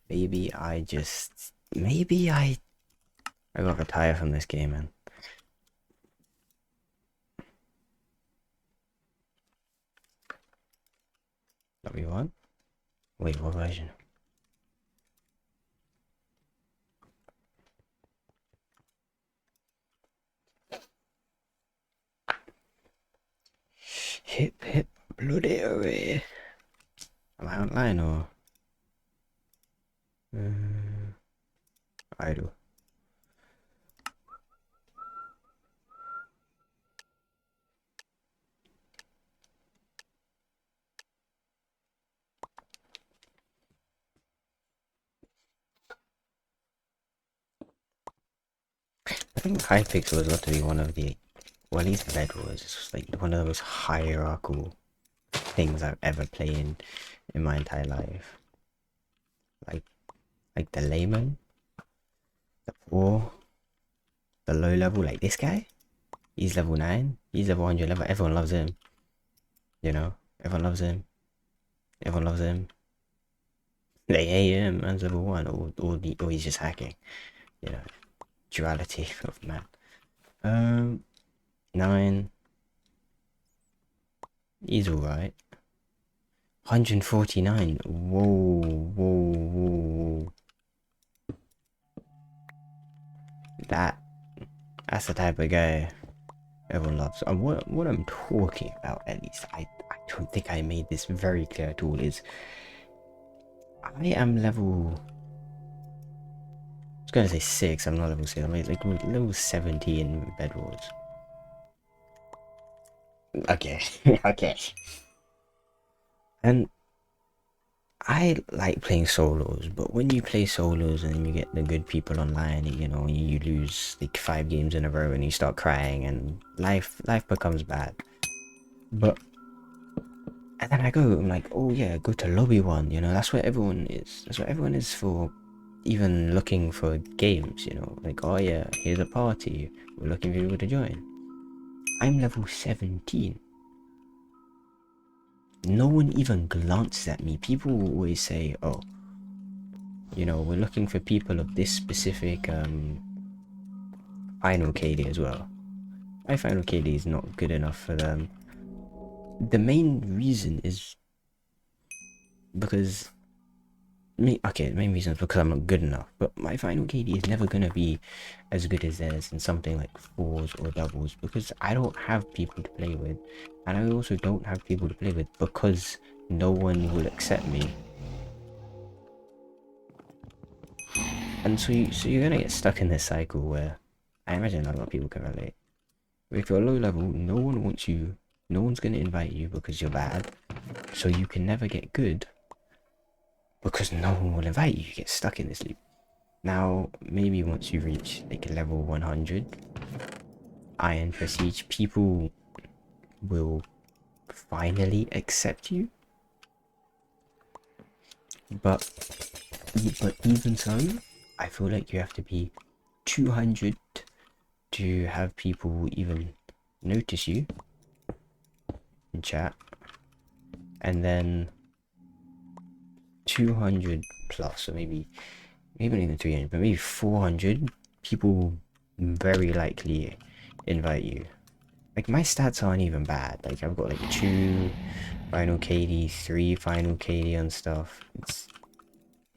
Maybe I got retire from this game, man. W1? Wait, what version? Hip hip bloody away. Am I online or? I do. I think Hypixel has got to be one of the, well, at least Bedwars. It's like one of the most hierarchical things I've ever played in my entire life. Like, like the layman, the poor, the low level. Like this guy, he's level 9. He's level 100 level. Everyone loves him. You know, everyone loves him. Everyone loves him. They hate him. Man's level 1, or he's just hacking. You know, duality of man. 9. He's alright. 149. Whoa, whoa, whoa. That's the type of guy everyone loves. And what I'm talking about, at least, I don't think I made this very clear at all, is I am level, I was gonna say 6, I'm not level 6, I'm like level 17 Bedwars. Okay, okay. And I like playing solos, but when you play solos and you get the good people online, and, you know, you lose like 5 games in a row and you start crying and life becomes bad. But and then I'm like, oh yeah, go to lobby 1, you know, that's where everyone is. That's where everyone is for, even looking for games, you know, like, oh yeah, here's a party, we're looking for people to join. I'm level 17. No one even glances at me. People always say, oh, you know, we're looking for people of this specific final KD as well. My final KD is not good enough for them. The main reason is because the main reason is because I'm not good enough. But my final KD is never gonna be as good as theirs in something like 4s or doubles, because I don't have people to play with, and I also don't have people to play with because no one will accept me. And so you're gonna get stuck in this cycle where, I imagine a lot of people can relate. If you're low level, no one wants you. No one's gonna invite you because you're bad. So you can never get good because no one will invite you. You get stuck in this loop. Now, maybe once you reach like level 100, Iron Prestige, people will finally accept you. But even so, I feel like you have to be 200 to have people even notice you in chat, and then 200 plus, or maybe not even 300, but maybe 400 people very likely invite you. Like, my stats aren't even bad. Like, I've got like 2 final KD, 3 final KD and stuff. It's,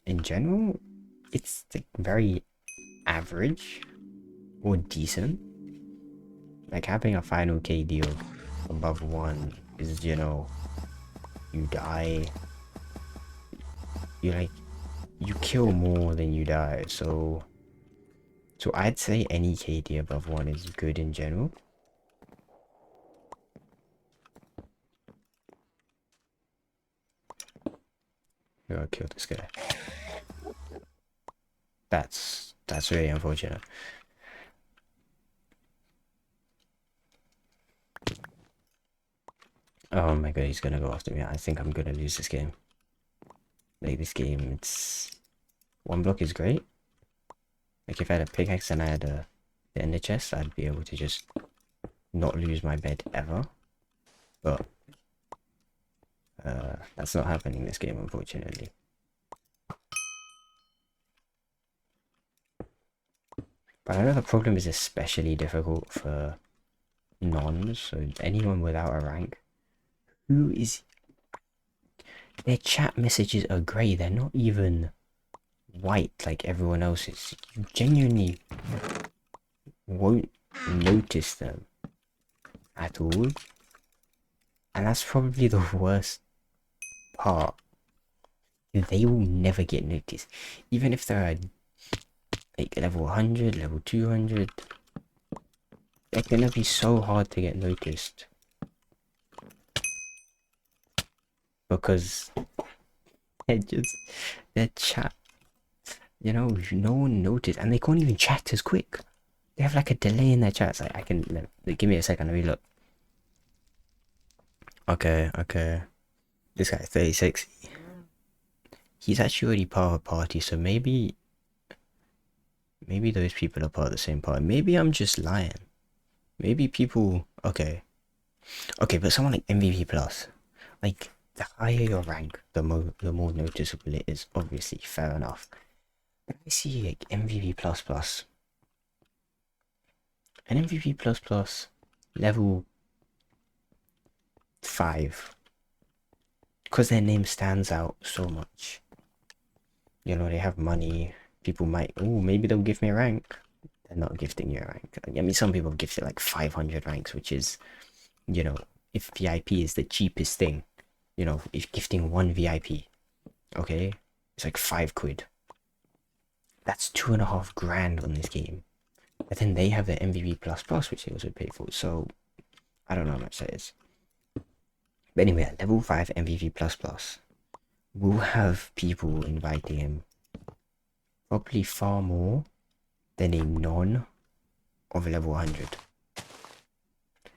in general, it's like very average or decent. Like, having a final KD of above 1 is, you know, you die, you kill more than you die. So I'd say any KD above 1 is good in general. I gotta kill this guy. That's really unfortunate. Oh my god, he's gonna go after me. I think I'm gonna lose this game. Like, this game, it's, 1 block is great. Like, if I had a pickaxe and I had the ender chest, I'd be able to just not lose my bed ever. But that's not happening this game, unfortunately. But I know the problem is especially difficult for nons, so anyone without a rank. Who is... Their chat messages are grey, they're not even white like everyone else's. You genuinely won't notice them at all. And that's probably the worst part. They will never get noticed. Even if they're like level 100, level 200, they're gonna be so hard to get noticed. Because their chat, no one noticed. And they can't even chat as quick. They have like a delay in their chats. Like, give me a second, let me look. Okay. This guy, 36. He's actually already part of a party, so maybe those people are part of the same party. Maybe I'm just lying. Maybe people... Okay, but someone like MVP Plus, like, the higher your rank, the more noticeable it is. Obviously, fair enough. But I see like MVP Plus, an MVP Plus level 5, because their name stands out so much. They have money. People might, maybe they'll give me a rank. They're not gifting you a rank. I mean, some people have gifted like 500 ranks, which is, if VIP is the cheapest thing, if gifting one VIP, okay, it's like £5. That's 2.5 grand on this game. But then they have the MVP plus, which they also pay for. So I don't know how much that is. But anyway, at level 5 MVP plus, we'll have people inviting him probably far more than a non of level 100.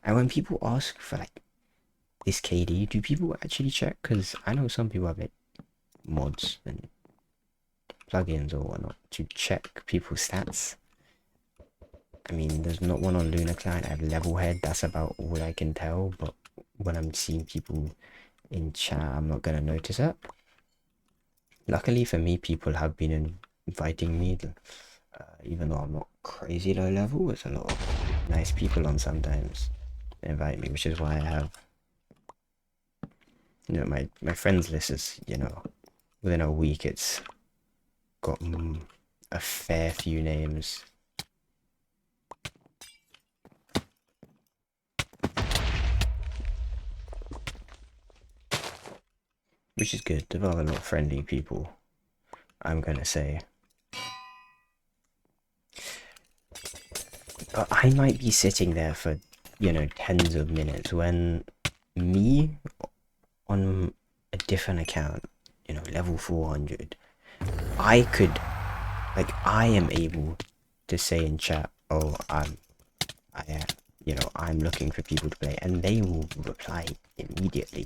And when people ask for like this KD, do people actually check? Because I know some people have like mods and plugins or whatnot to check people's stats. I mean, there's not one on Luna Client. I have Levelhead, that's about all I can tell, but when I'm seeing people in chat, I'm not gonna notice it. Luckily for me, people have been inviting me, even though I'm not crazy low level. There's a lot of nice people on sometimes invite me, which is why I have, my friends list is, within a week it's got a fair few names. Which is good. There are a lot of friendly people, I'm gonna say. But I might be sitting there for, tens of minutes when me on a different account, level 400, I am able to say in chat, oh, I'm looking for people to play, and they will reply immediately.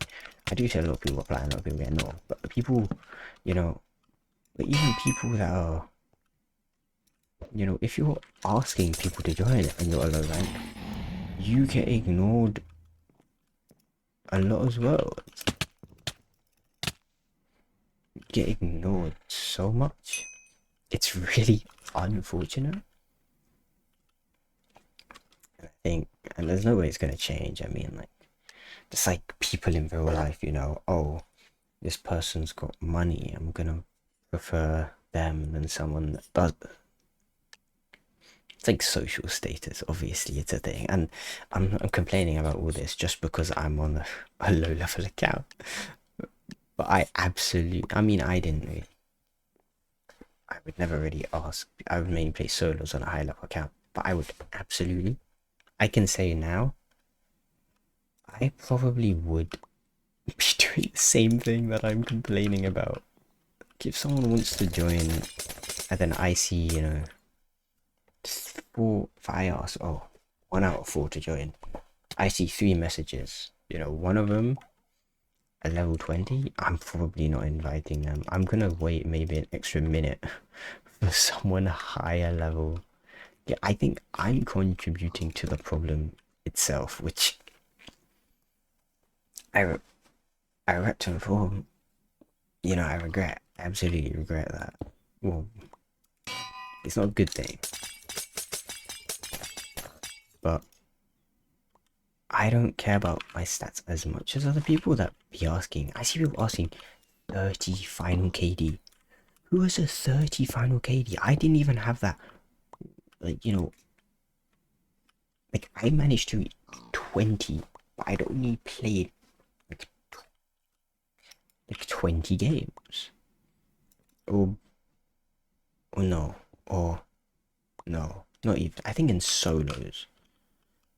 I do see a lot of people reply, a lot of people get no, but people, but even people that are, if you're asking people to join and you're a low rank, you get ignored a lot as well. You get ignored so much. It's really unfortunate. And there's no way it's gonna change. I mean, like, just like people in real life, oh, this person's got money, I'm gonna prefer them than someone that does. It's like social status, obviously it's a thing, and I'm complaining about all this just because I'm on a low level account. But I would never really ask. I would mainly play solos on a high level account, but I would absolutely, I can say now, I probably would be doing the same thing that I'm complaining about. Like, if someone wants to join, and then I see, if I ask, 1 out of 4 to join, I see 3 messages, one of them at level 20, I'm probably not inviting them. I'm gonna wait maybe an extra minute for someone higher level. Yeah, I think I'm contributing to the problem itself, which I regret to inform, I absolutely regret that. Well, it's not a good thing. but I don't care about my stats as much as other people that be asking. I see people asking 30 final KD. Who has a 30 final KD? I didn't even have that. Like, you know, like I managed to 20, but I'd only played like 20 games. Or no, or no, not even. I think in solos.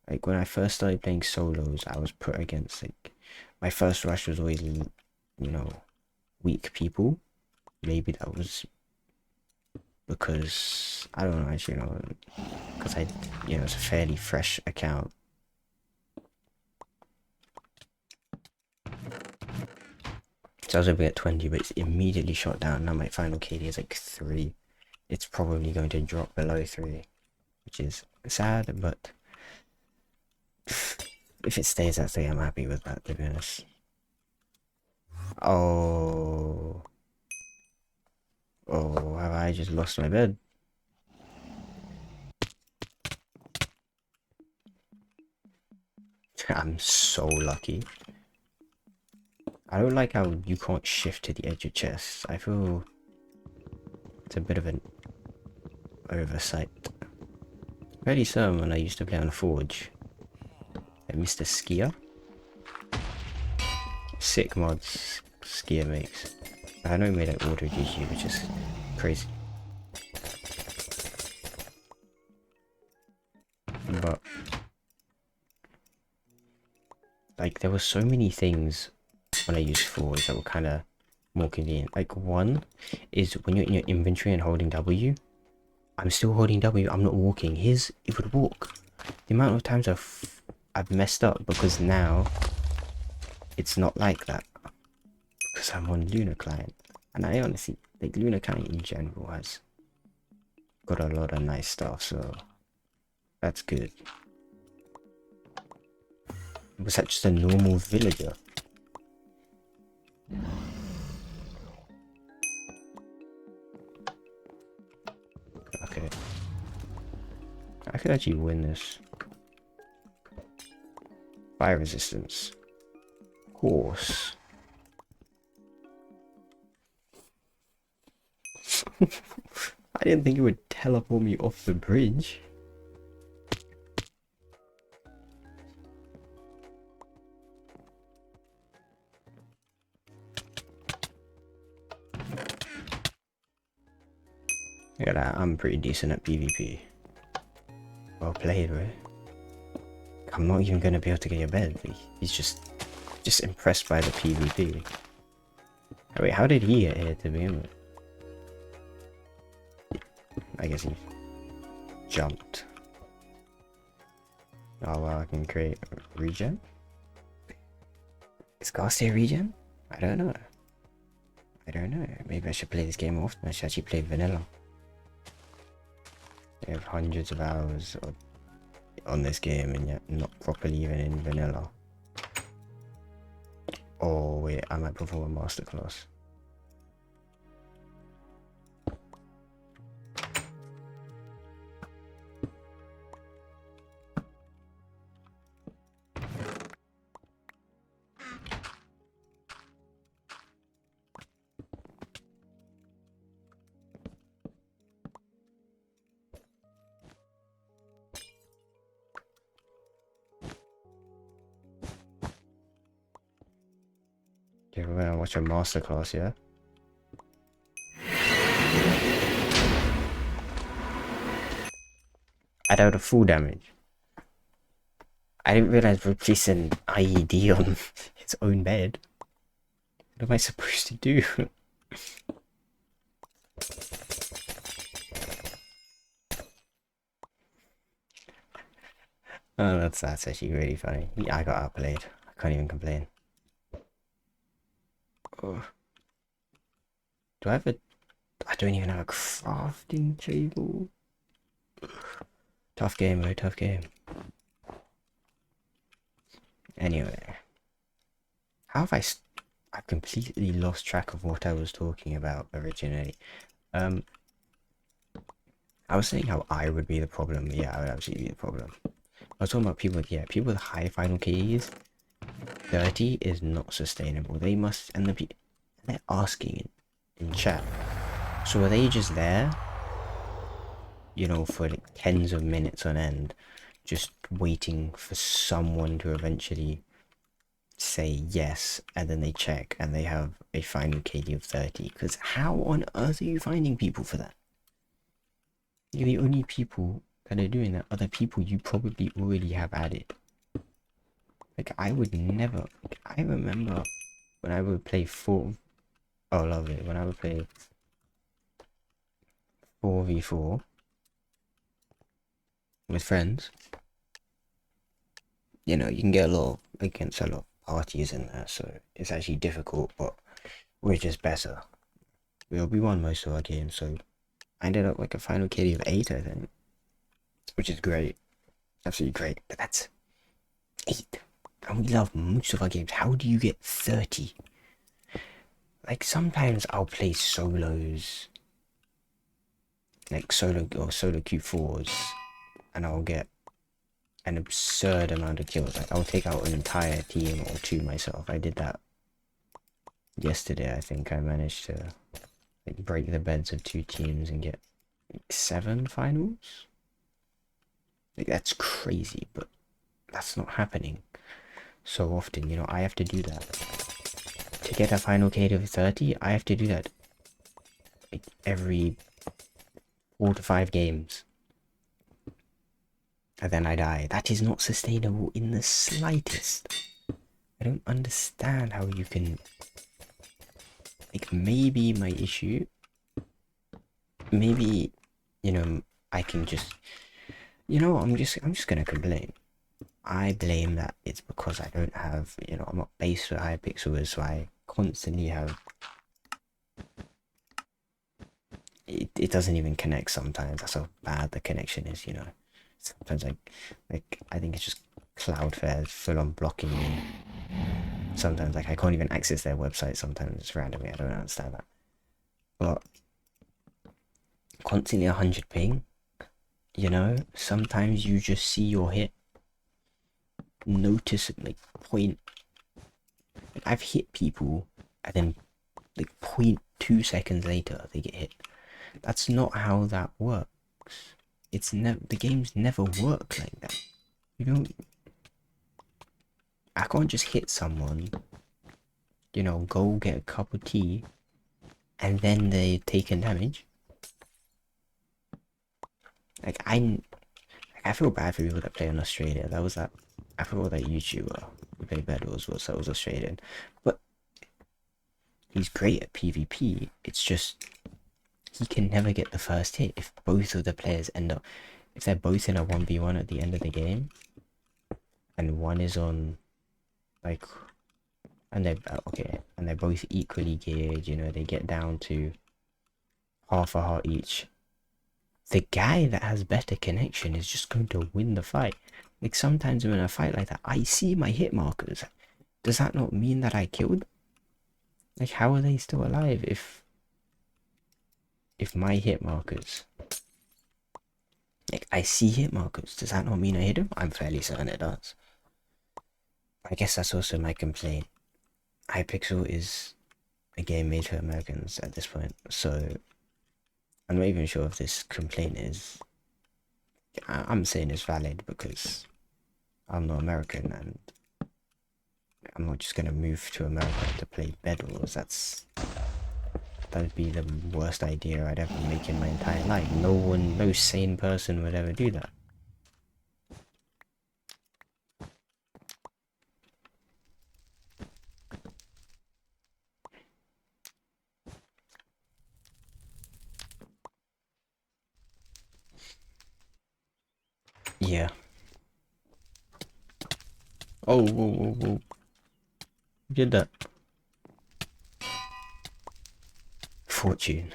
Like when I first started playing solos, I was put against like my first rush was always, you know, weak people. Maybe that was because I don't know, actually, you know, because it's a fairly fresh account. So I was able to get 20, but it's immediately shot down. Now my final KD is like 3. It's probably going to drop below 3, which is sad, but if it stays at 3, I'm happy with that, to be honest. Oh, have I just lost my bed? I'm so lucky. I don't like how you can't shift to the edge of chests. I feel it's a bit of an oversight. Very certain when I used to play on Forge. Like Mr. Skier. Sick mods Skier makes. I know he made an auto GG, which is crazy. But like there were so many things when I used Forge that were kind of more convenient. Like one is when you're in your inventory and holding W. I'm still holding W, I'm not walking. His, it would walk. The amount of times I've messed up because now it's not like that. Because I'm on Luna Client. And I honestly, like Luna Client in general has got a lot of nice stuff, so that's good. Was that just a normal villager? Okay. I could actually win this. Fire resistance. Horse. I didn't think it would teleport me off the bridge. Look at that, I'm pretty decent at PvP. Well played, right? I'm not even gonna be able to get your bed. He's just impressed by the PvP. Oh, wait, how did he get here to begin with? I guess he jumped. Oh well, I can create regen? Is Garcia regen? I don't know. Maybe I should play this game often. I should actually play vanilla. They have hundreds of hours on this game and yet not properly even in vanilla. Oh wait, I might perform a masterclass. Okay, we're gonna watch a masterclass, yeah? I dealt a full damage. I didn't realize we're placing IED on its own bed. What am I supposed to do? Oh, that's actually really funny. Yeah, I got outplayed. I can't even complain. Oh. Do I have a... I don't even have a crafting table. Tough game, very tough game. Anyway. How have I've completely lost track of what I was talking about originally. I was saying how I would be the problem. Yeah, I would absolutely be the problem. I was talking about people with, yeah, people with high final KDs. 30 is not sustainable. They must, and they're asking in chat. So are they just there, you know, for like tens of minutes on end, just waiting for someone to eventually say yes, and then they check and they have a final KD of 30? Because how on earth are you finding people for that? You're the only people that are doing that are the people you probably already have added. Like, I would never, like, I remember when I would play 4, oh lovely, when I would play 4v4 with friends, you know, you can get against a lot of parties in there, so it's actually difficult, but we're just better. We won most of our games, so I ended up like a final KD of 8, I think, which is great, absolutely great, but that's 8, and we love most of our games. How do you get 30? Like, sometimes I'll play solos, like solo Q4s, and I'll get an absurd amount of kills. Like, I'll take out an entire team or two myself. I did that yesterday. I think I managed to like break the beds of 2 teams and get like 7 finals. Like, that's crazy, but that's not happening so often. You know, I have to do that to get a final KD of 30. I have to do that like every 4 to 5 games. And then I die. That is not sustainable in the slightest. I don't understand how you can, like, maybe my issue, maybe, you know, I can just, you know, I'm just gonna complain. I blame that it's because I don't have, you know, I'm not based with Hypixel, so I constantly have, it doesn't even connect sometimes. That's how bad the connection is, you know. Sometimes I think it's just Cloudflare full on blocking me. Sometimes like I can't even access their website. Sometimes it's randomly. I don't understand that. But constantly 100 ping, you know. Sometimes you just see your hit, notice like point. Like, I've hit people, and then like 0.2 seconds later they get hit. That's not how that works. It's never, the games never work like that. You don't, I can't just hit someone, you know, go get a cup of tea, and then they take a damage. Like, I feel bad for people that play in Australia. That was that, I forgot that YouTuber who played Bedwars was Australian. But he's great at PvP. It's just, he can never get the first hit if both of the players end up, if they're both in a 1v1 at the end of the game, and one is on, like, and they're, okay, and they're both equally geared, you know, they get down to half a heart each. The guy that has better connection is just going to win the fight. Like, sometimes in a fight like that, I see my hit markers. Does that not mean that I killed? Like, how are they still alive if my hit markers, like, I see hit markers, does that not mean I hit him? I'm fairly certain it does. I guess that's also my complaint. Hypixel is a game made for Americans at this point, so I'm not even sure if this complaint is, I'm saying it's valid because I'm not American and I'm not just gonna move to America to play Bedwars. That would be the worst idea I'd ever make in my entire life. No sane person would ever do that. Yeah. Oh, whoa, whoa, whoa. Who did that? Fortune.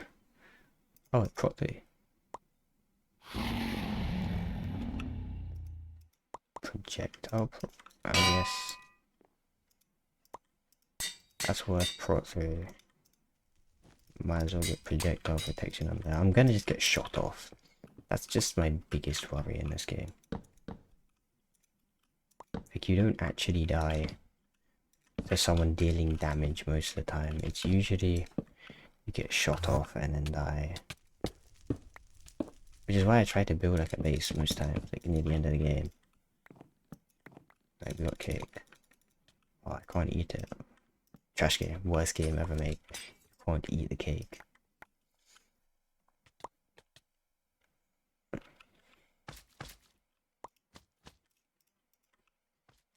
Oh, it's property. Projectile. Oh, yes. That's worth prot through. Might as well get projectile protection on there. I'm gonna just get shot off. That's just my biggest worry in this game. Like, you don't actually die to someone dealing damage most of the time. It's usually you get shot off and then die. Which is why I try to build like a base most times, like near the end of the game. Like, we got cake. Oh, I can't eat it. Trash game. Worst game ever made. Can't eat the cake.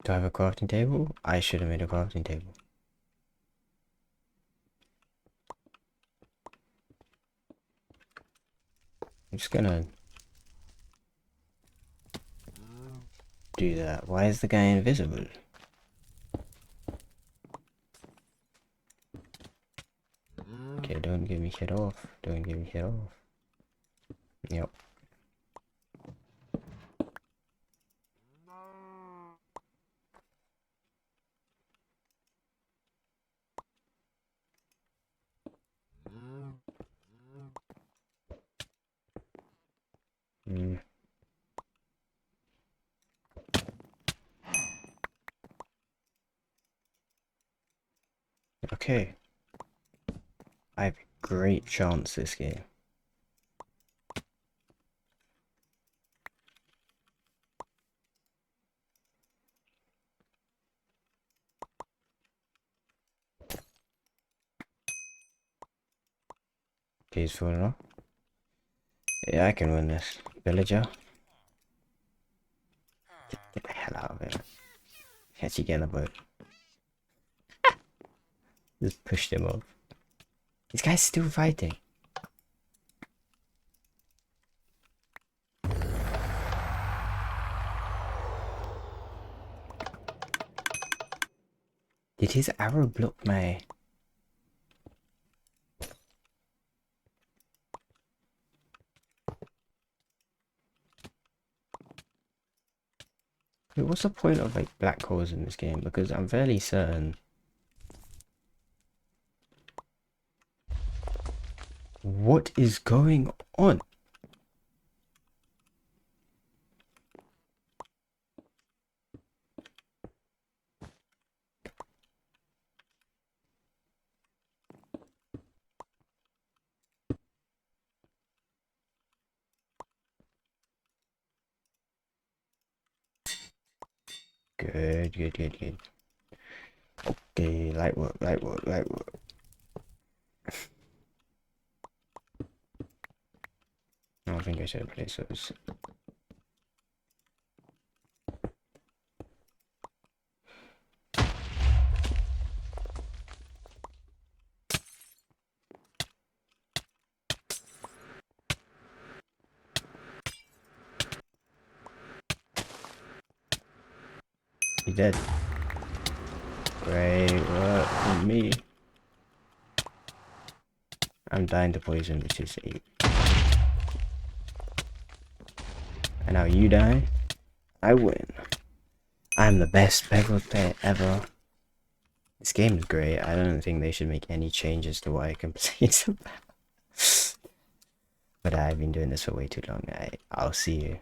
Do I have a crafting table? I should have made a crafting table. I'm just gonna do that. Why is the guy invisible? Okay, don't get me hit off. Don't get me hit off. Yep. Okay. I have a great chance this game. Okay, he's falling off. Yeah, I can win this. Villager. Get the hell out of here. Can't you get in the boat? Just pushed him off. This guy's still fighting. Did his arrow block my... Wait, what's the point of like black holes in this game? Because I'm fairly certain... What is going on? Good, good, good, good. Okay, light work, light work, light work. I don't think I should place those. He dead. Great work for me. I'm dying to poison, which is 8. And now you die. I win. I'm the best Bedwars player ever. This game is great. I don't think they should make any changes to what I complained about. But I've been doing this for way too long. I'll see you